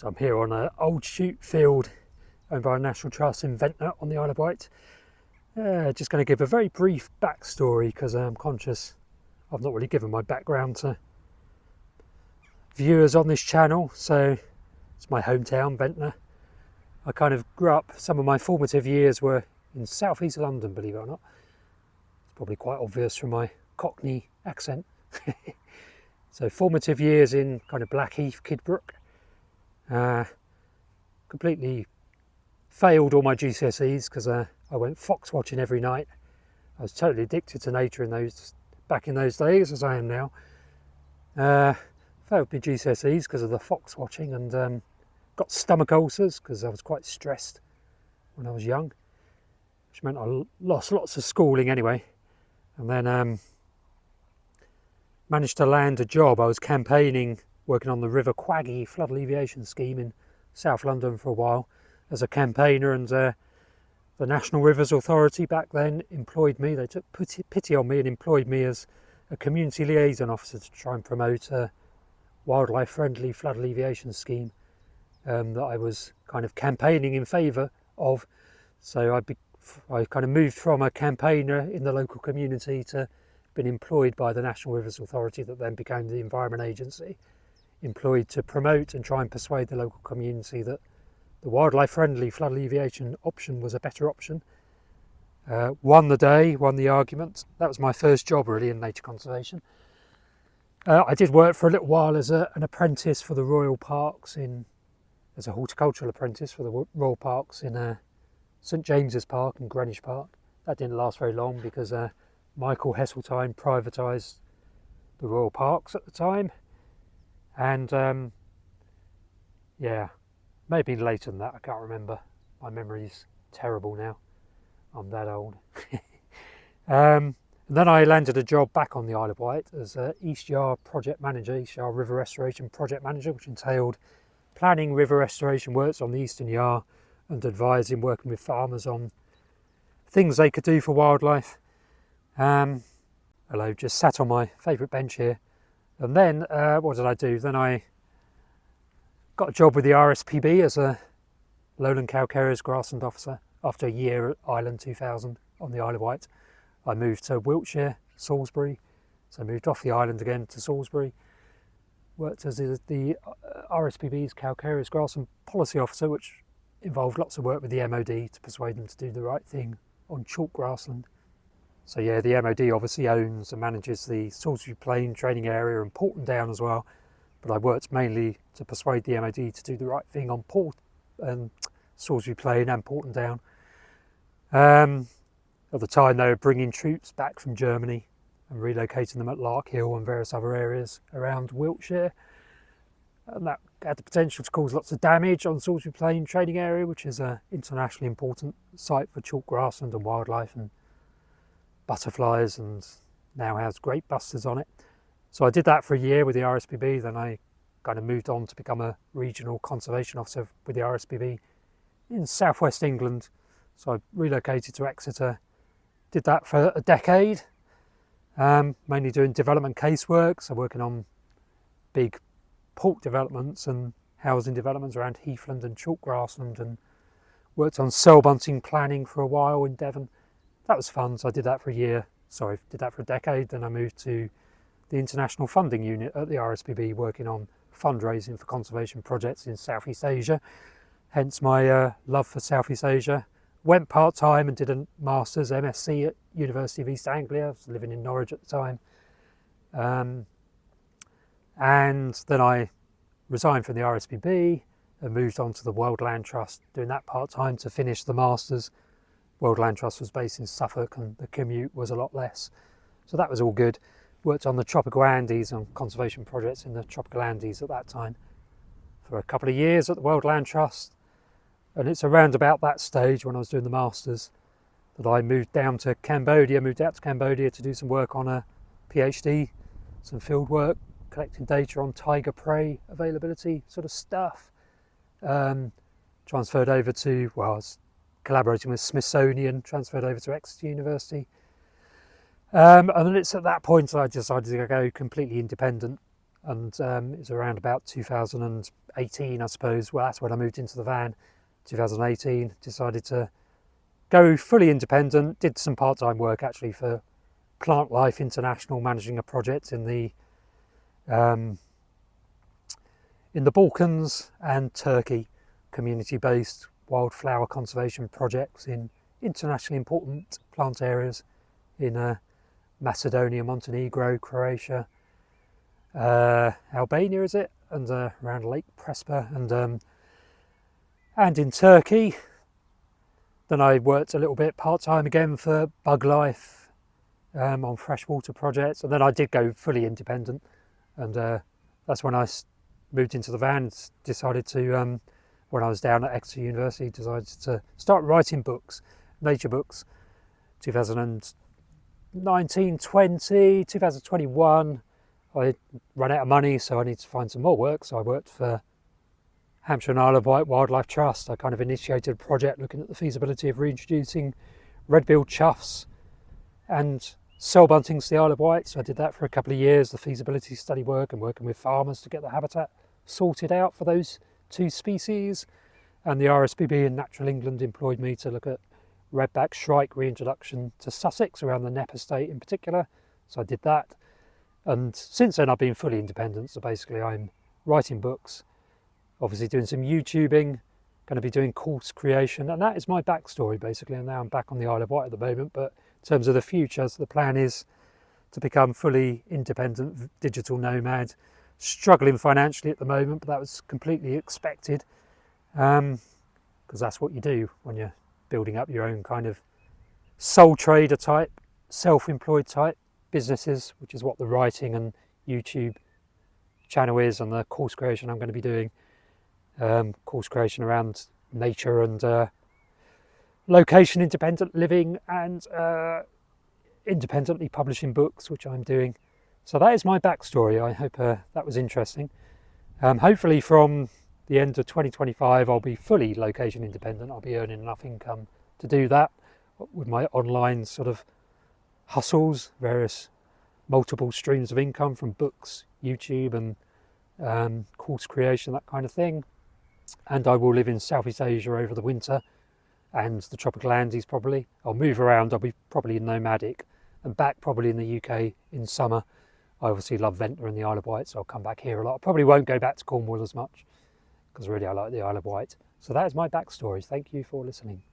So I'm here on an old shoot field owned by a National Trust in Ventnor on the Isle of Wight. Just going to give a very brief backstory because I'm conscious I've not really given my background to viewers on this channel. So it's my hometown, Ventnor. I kind of grew up, some of my formative years were in southeast London, believe it or not. It's probably quite obvious from my Cockney accent. So formative years in kind of Blackheath, Kidbrooke. Completely failed all my GCSEs because I went fox watching every night. I was totally addicted to nature back in those days, as I am now. Failed my GCSEs because of the fox watching, and got stomach ulcers because I was quite stressed when I was young, which meant I lost lots of schooling anyway. And then managed to land a job. I was campaigning, working on the River Quaggy flood alleviation scheme in South London for a while as a campaigner, and the National Rivers Authority back then employed me. They took pity on me and employed me as a community liaison officer to try and promote a wildlife friendly flood alleviation scheme that I was kind of campaigning in favour of. So I kind of moved from a campaigner in the local community to being employed by the National Rivers Authority, that then became the Environment Agency, employed to promote and try and persuade the local community that the wildlife friendly flood alleviation option was a better option. Won the day, won the argument. That was my first job really in nature conservation. I did work for a little while as an apprentice for the Royal Parks, as a horticultural apprentice for the Royal Parks in St James's Park and Greenwich Park. That didn't last very long because Michael Heseltine privatised the Royal Parks at the time, and yeah, maybe later than that, I can't remember. My memory's terrible now, I'm that old. And then I landed a job back on the Isle of Wight as East Yar Project Manager, East Yar River Restoration Project Manager, which entailed planning river restoration works on the Eastern Yar and advising, working with farmers on things they could do for wildlife. Hello, just sat on my favourite bench here. And then what did I do? Then I got a job with the RSPB as a Lowland Cow Carriers Grassland Officer. After a year at Island 2000 on the Isle of Wight, I moved to Wiltshire, Salisbury. So I moved off the island again to Salisbury. Worked as the RSPB's Cow Carriers Grassland Policy Officer, which involved lots of work with the MOD to persuade them to do the right thing on chalk grassland. So yeah, the MOD obviously owns and manages the Salisbury Plain training area and Porton Down as well. But I worked mainly to persuade the MOD to do the right thing on Salisbury Plain and Porton Down. At the time they were bringing troops back from Germany and relocating them at Lark Hill and various other areas around Wiltshire. And that had the potential to cause lots of damage on Salisbury Plain training area, which is an internationally important site for chalk grassland and wildlife and butterflies, and now has great busters on it. So I did that for a year with the RSPB. Then I kind of moved on to become a regional conservation officer with the RSPB in southwest England. So I relocated to Exeter, did that for a decade, mainly doing development casework, so working on big port developments and housing developments around heathland and chalk grassland, and worked on cell bunting planning for a while in Devon. That was fun, so I did that for a decade. Then I moved to the International Funding Unit at the RSPB, working on fundraising for conservation projects in Southeast Asia, hence my love for Southeast Asia. Went part-time and did a Master's MSc at University of East Anglia. I was living in Norwich at the time. And then I resigned from the RSPB and moved on to the World Land Trust, doing that part-time to finish the Masters. World Land Trust was based in Suffolk and the commute was a lot less. So that was all good. Worked on the Tropical Andes and conservation projects in the Tropical Andes at that time for a couple of years at the World Land Trust. And it's around about that stage when I was doing the Masters that I moved out to Cambodia to do some work on a PhD, some field work, collecting data on tiger prey availability sort of stuff. Transferred over to, well, I was collaborating with Smithsonian, transferred over to Exeter University. And then it's at that point I decided to go completely independent and it was around about 2018, I suppose. Well, that's when I moved into the van. 2018, decided to go fully independent. Did some part-time work actually for Plant Life International, managing a project in the Balkans and Turkey, community-based wildflower conservation projects in internationally important plant areas in Macedonia, Montenegro, Croatia, Albania, is it, and around Lake Prespa, and in Turkey. Then I worked a little bit part-time again for Bug Life on freshwater projects, and then I did go fully independent, and that's when I moved into the van. Decided to, when I was down at Exeter University, decided to start writing books, nature books. 2019, 20, 2021, I ran out of money, so I need to find some more work. So I worked for Hampshire and Isle of Wight Wildlife Trust. I kind of initiated a project looking at the feasibility of reintroducing red-billed choughs and cell buntings to the Isle of Wight. So I did that for a couple of years, the feasibility study work, and working with farmers to get the habitat sorted out for those two species. And the RSPB in Natural England employed me to look at redback shrike reintroduction to Sussex, around the Knepp estate in particular. So I did that. And since then I've been fully independent. So basically I'm writing books, obviously doing some YouTubing, going to be doing course creation, and that is my backstory basically. And now I'm back on the Isle of Wight at the moment, but in terms of the future, so the plan is to become fully independent digital nomad. Struggling financially at the moment, but that was completely expected, because that's what you do when you're building up your own kind of sole trader type, self-employed type businesses, which is what the writing and YouTube channel is, and the course creation I'm going to be doing. Course creation around nature and location independent living, and independently publishing books, which I'm doing. So that is my backstory. I hope that was interesting. Hopefully from the end of 2025 I'll be fully location independent. I'll be earning enough income to do that with my online sort of hustles, various multiple streams of income from books, YouTube, and course creation, that kind of thing. And I will live in Southeast Asia over the winter and the tropical Andes probably. I'll move around. I'll be probably nomadic and back probably in the UK in summer. I obviously love Ventnor and the Isle of Wight, so I'll come back here a lot. I probably won't go back to Cornwall as much, because really I like the Isle of Wight. So that is my backstory. Thank you for listening.